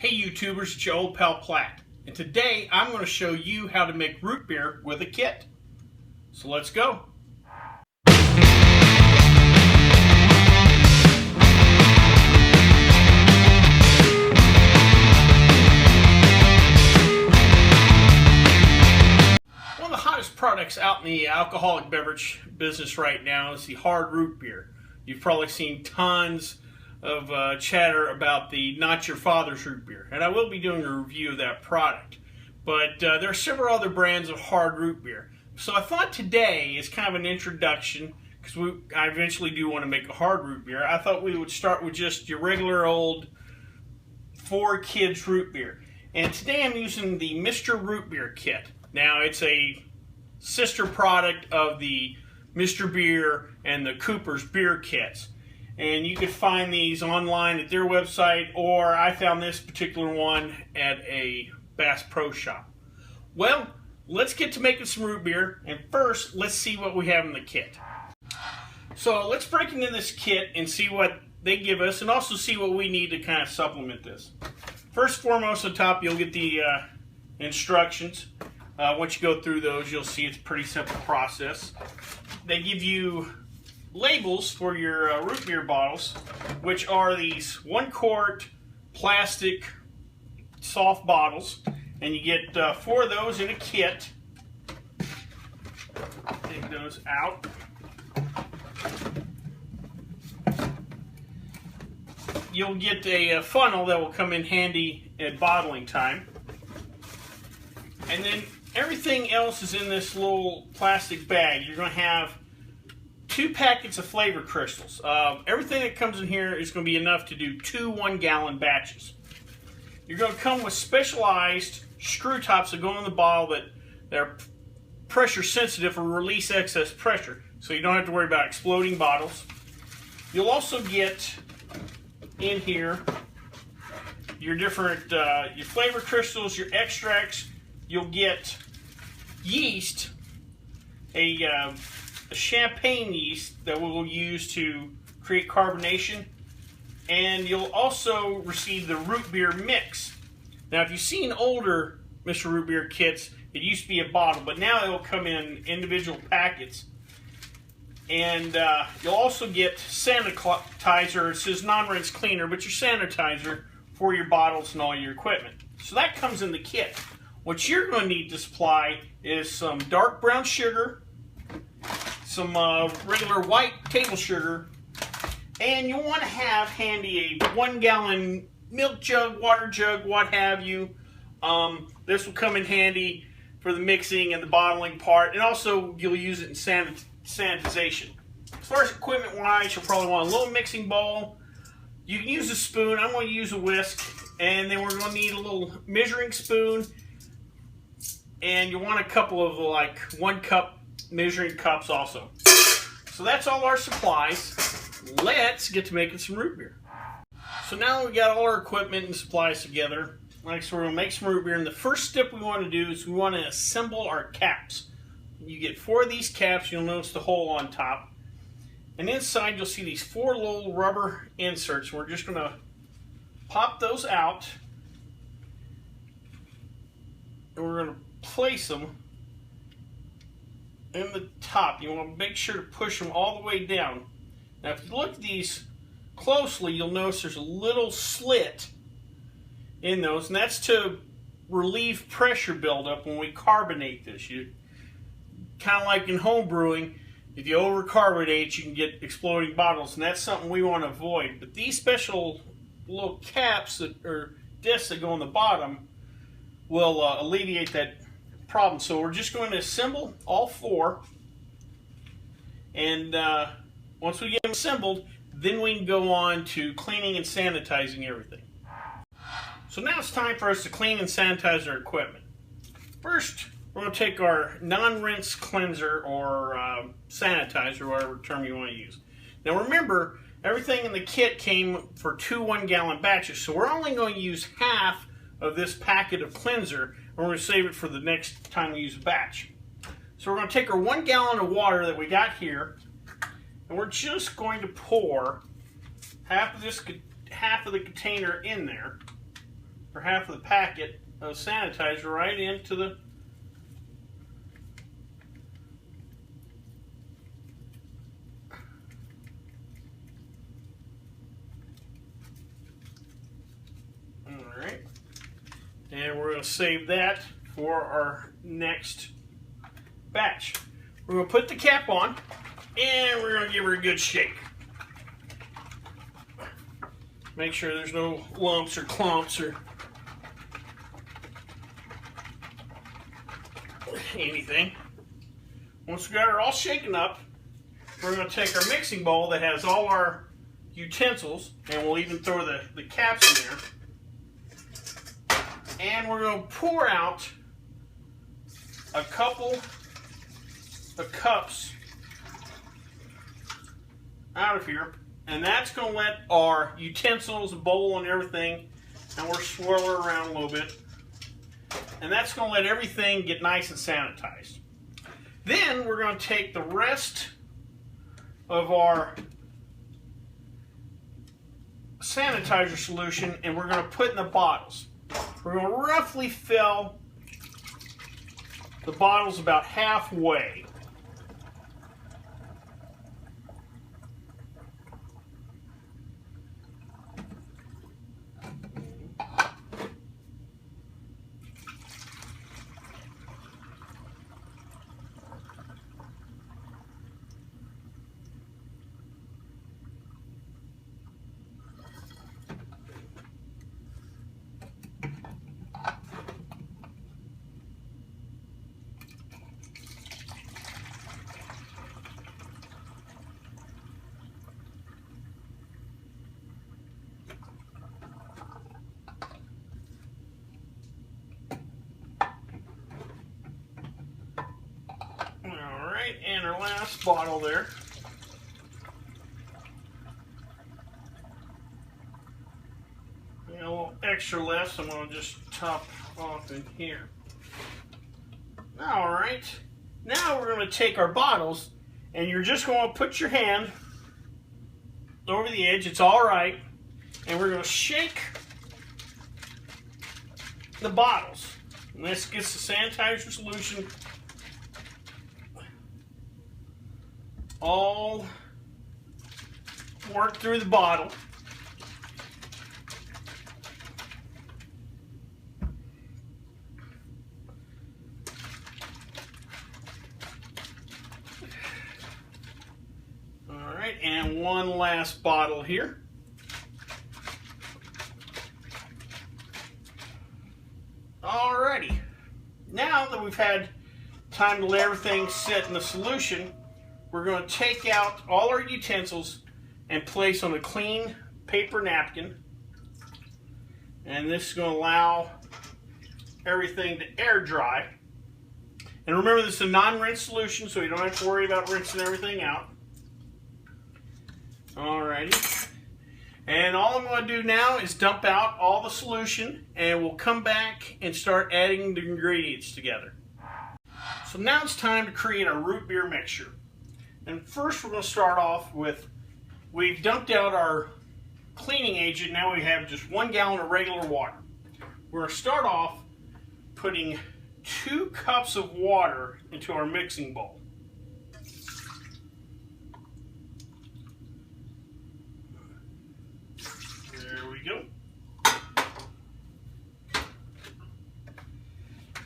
Hey YouTubers, it's your old pal Platt, and today I'm going to show you how to make root beer with a kit. So let's go. One of the hottest products out in the alcoholic beverage business right now is the hard root beer. You've probably seen tons of chatter about the Not Your Father's root beer, and I will be doing a review of that product. But there are several other brands of hard root beer. So I thought today is kind of an introduction, because I eventually do want to make a hard root beer. I thought we would start with just your regular old 4Kids root beer. And today I'm using the Mr Rootbeer Kit. Now it's a sister product of the Mr Beer and the Cooper's beer kits. And you can find these online at their website, or I found this particular one at a Bass Pro Shop. Well, let's get to making some root beer, and first, let's see what we have in the kit. So let's break into this kit and see what they give us, and also see what we need to kind of supplement this. First and foremost, on top, you'll get the instructions. Once you go through those, you'll see it's a pretty simple process. They give you labels for your root beer bottles, which are these 1 quart plastic soft bottles, and you get 4 of those in a kit. Take those out. You'll get a funnel that will come in handy at bottling time, and then everything else is in this little plastic bag. You're going to have 2 packets of flavor crystals. Everything that comes in here is going to be enough to do 2 1-gallon batches. You're going to come with specialized screw tops that go in the bottle that are pressure sensitive or release excess pressure, so you don't have to worry about exploding bottles. You'll also get in here your different your flavor crystals, your extracts. You'll get yeast, a champagne yeast that we'll use to create carbonation, and you'll also receive the root beer mix. Now, if you've seen older Mr. Rootbeer kits, it used to be a bottle, but now it'll come in individual packets. And you'll also get sanitizer. It says non-rinse cleaner, but your sanitizer for your bottles and all your equipment. So that comes in the kit. What you're going to need to supply is some dark brown sugar, some regular white table sugar, and you'll want to have handy a 1-gallon milk jug, water jug, what have you. This will come in handy for the mixing and the bottling part, and also you'll use it in sanitization. As far as equipment wise, you'll probably want a little mixing bowl. You can use a spoon. I'm going to use a whisk, and then we're going to need a little measuring spoon, and you want a couple of like 1 cup measuring cups also. So that's all our supplies. Let's get to making some root beer. So now we got all our equipment and supplies together. So we're going to make some root beer, and the first step we want to do is we want to assemble our caps. You get 4 of these caps. You'll notice the hole on top, and inside you'll see these 4 little rubber inserts. We're just going to pop those out, and we're going to place them in the top. You want to make sure to push them all the way down. Now, if you look at these closely, you'll notice there's a little slit in those, and that's to relieve pressure buildup when we carbonate this. You kind of like in home brewing, if you overcarbonate, you can get exploding bottles, and that's something we want to avoid. But these special little caps that or discs that go on the bottom will alleviate that problem. So we're just going to assemble all 4, and once we get them assembled, then we can go on to cleaning and sanitizing everything. So now it's time for us to clean and sanitize our equipment. First, we're going to take our non-rinse cleanser or sanitizer, whatever term you want to use. Now remember, everything in the kit came for 2 1-gallon batches, so we're only going to use half of this packet of cleanser, and we're going to save it for the next time we use a batch. So we're going to take our 1 gallon of water that we got here, and we're just going to pour half of the container in there. or half of the packet of sanitizer right into the Alright. And we're going to save that for our next batch. We're going to put the cap on and we're going to give her a good shake. Make sure there's no lumps or clumps or anything. Once we got her all shaken up, we're going to take our mixing bowl that has all our utensils, and we'll even throw the caps in there. And we're going to pour out a couple of cups out of here. And that's going to let our utensils, bowl, and everything, and we'll swirl her around a little bit. And that's going to let everything get nice and sanitized. Then we're going to take the rest of our sanitizer solution and we're going to put in the bottles. We're going to roughly fill the bottles about halfway. And our last bottle there. And a little extra left, so I'm going to just top off in here. Alright, now we're going to take our bottles and you're just going to put your hand over the edge, it's alright, and we're going to shake the bottles. And this gets the sanitizer solution all work through the bottle. All right, and one last bottle here. Alrighty, now that we've had time to let everything sit in the solution, we're going to take out all our utensils and place on a clean paper napkin. And this is going to allow everything to air dry. And remember, this is a non-rinse solution, so you don't have to worry about rinsing everything out. Alrighty. And all I'm going to do now is dump out all the solution, and we'll come back and start adding the ingredients together. So now it's time to create a root beer mixture. And first we're going to start off with, we've dumped out our cleaning agent, now we have just 1 gallon of regular water. We're going to start off putting 2 cups of water into our mixing bowl. There we go.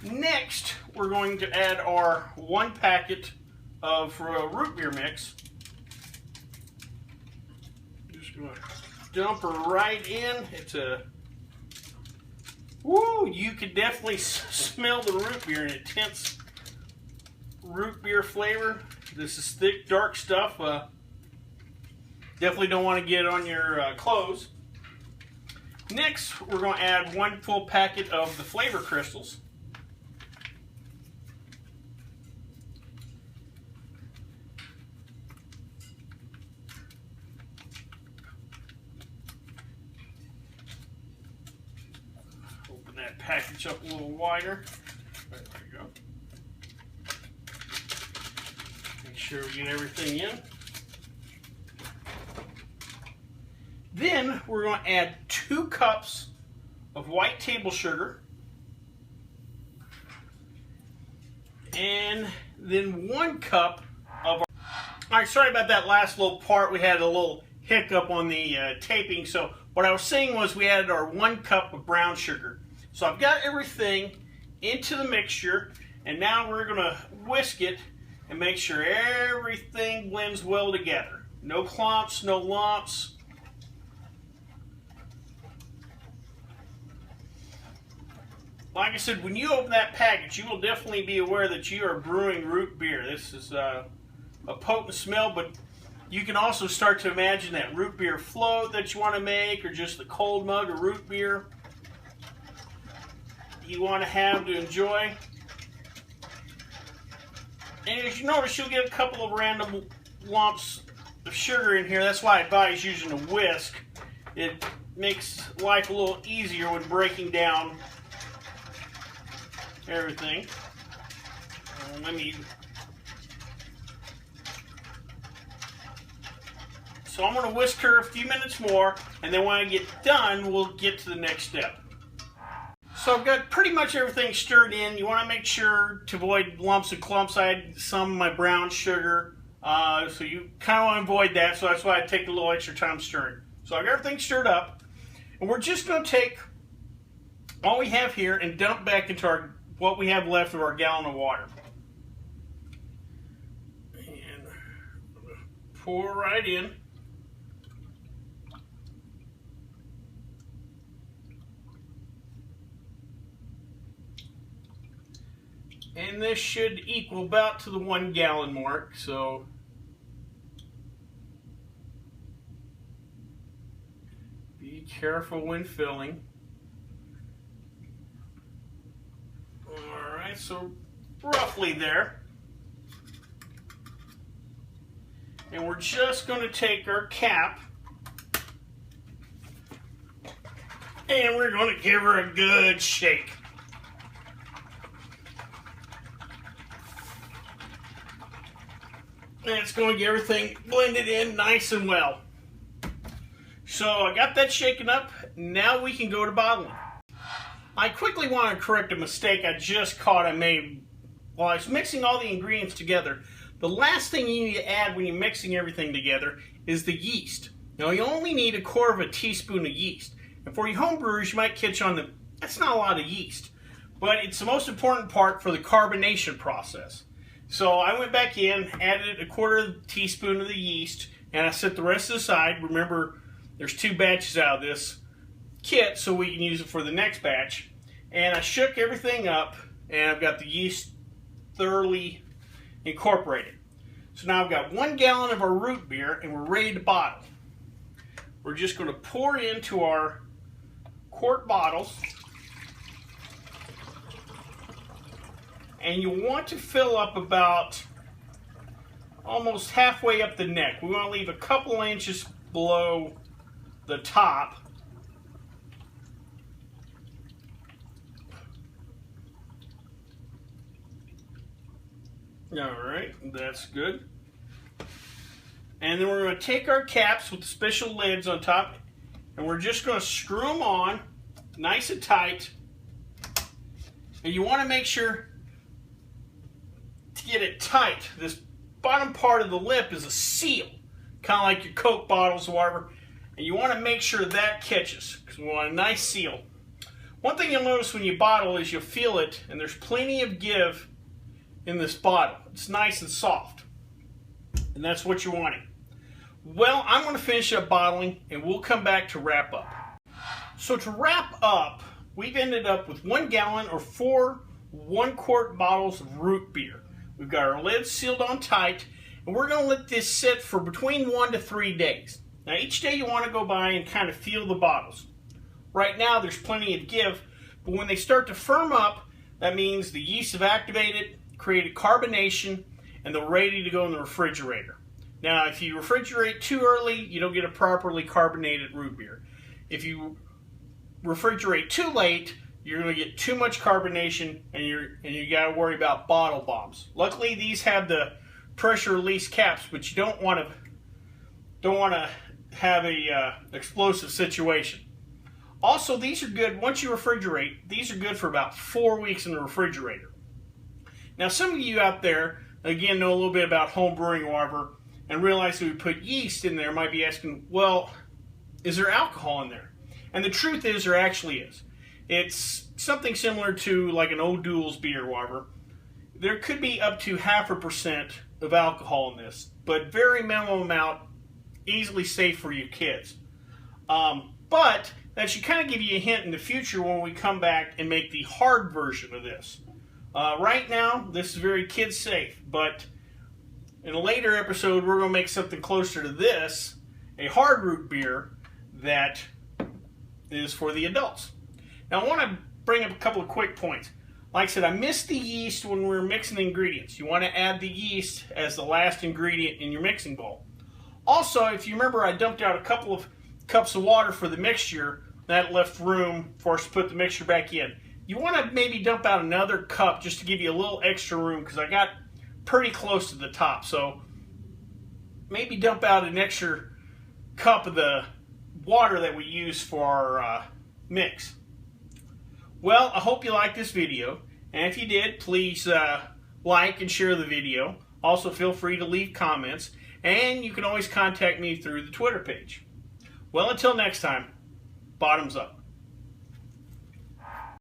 Next, we're going to add our 1 packet of root beer mix. Just going to dump her right in. It's a, woo, you can definitely smell the root beer, an intense root beer flavor. This is thick, dark stuff. Definitely don't want to get it on your clothes. Next, we're going to add 1 full packet of the flavor crystals. Open that package up a little wider. There we go. Make sure we get everything in. Then we're going to add 2 cups of white table sugar, and then 1 cup of our... Alright, sorry about that last little part. We had a little hiccup on the taping. So what I was saying was we added our 1 cup of brown sugar. So I've got everything into the mixture, and now we're going to whisk it and make sure everything blends well together. No clumps, no lumps. Like I said, when you open that package, you will definitely be aware that you are brewing root beer. This is a potent smell, but you can also start to imagine that root beer float that you want to make, or just the cold mug of root beer you want to have to enjoy. And as you notice, you'll get a couple of random lumps of sugar in here. That's why I advise using a whisk. It makes life a little easier when breaking down everything. So I'm going to whisk her a few minutes more, and then when I get done, we'll get to the next step. So I've got pretty much everything stirred in. You want to make sure to avoid lumps and clumps. I had some of my brown sugar, so you kind of want to avoid that, so that's why I take a little extra time stirring. So I've got everything stirred up, and we're just going to take all we have here and dump back into what we have left of our gallon of water. And pour right in. And this should equal about to the 1 gallon mark, so be careful when filling. Alright, so roughly there. And we're just going to take our cap and we're going to give her a good shake. And it's going to get everything blended in nice and well. So I got that shaken up. Now we can go to bottling. I quickly want to correct a mistake I just caught I made while I was mixing all the ingredients together. The last thing you need to add when you're mixing everything together is the yeast. Now you only need 1/4 teaspoon of yeast. And for you homebrewers, you might catch on that that's not a lot of yeast. But it's the most important part for the carbonation process. So I went back in, added 1/4 teaspoon of the yeast, and I set the rest aside. Remember, there's 2 batches out of this kit, so we can use it for the next batch. And I shook everything up, and I've got the yeast thoroughly incorporated. So now I've got 1 gallon of our root beer, and we're ready to bottle. We're just going to pour into our quart bottles. And you want to fill up about almost halfway up the neck. We want to leave a couple inches below the top. Alright, that's good. And then we're going to take our caps with the special lids on top, and we're just going to screw them on nice and tight. And you want to make sure to get it tight. This bottom part of the lip is a seal, kind of like your Coke bottles or whatever, and you want to make sure that catches, because we want a nice seal. One thing you'll notice when you bottle is you'll feel it, and there's plenty of give in this bottle. It's nice and soft, and that's what you're wanting. Well, I'm going to finish up bottling, and we'll come back to wrap up. So to wrap up, we've ended up with 1 gallon or 4 1-quart bottles of root beer. We've got our lids sealed on tight, and we're going to let this sit for between 1 to 3 days. Now each day you want to go by and kind of feel the bottles. Right now there's plenty of give, but when they start to firm up, that means the yeast have activated, created carbonation, and they're ready to go in the refrigerator. Now if you refrigerate too early, you don't get a properly carbonated root beer. If you refrigerate too late, you're going to get too much carbonation, and you got to worry about bottle bombs. Luckily, these have the pressure release caps, but you don't want to have a explosive situation. Also, these are good, once you refrigerate, these are good for about 4 weeks in the refrigerator. Now, some of you out there, again, know a little bit about home brewing, whatever, and realize that we put yeast in there, might be asking, well, is there alcohol in there? And the truth is, there actually is. It's something similar to like an O'Doul's beer, whatever. There could be up to 0.5% of alcohol in this, but very minimal amount, easily safe for your kids. But that should kind of give you a hint in the future when we come back and make the hard version of this. Right now, this is very kid safe, but in a later episode, we're going to make something closer to this, a hard root beer that is for the adults. Now, I want to bring up a couple of quick points. Like I said, I missed the yeast when we were mixing the ingredients. You want to add the yeast as the last ingredient in your mixing bowl. Also, if you remember, I dumped out a couple of cups of water for the mixture. That left room for us to put the mixture back in. You want to maybe dump out another cup just to give you a little extra room, because I got pretty close to the top. So maybe dump out an extra cup of the water that we use for our mix. Well, I hope you liked this video, and if you did, please like and share the video. Also, feel free to leave comments, and you can always contact me through the Twitter page. Well, until next time, bottoms up.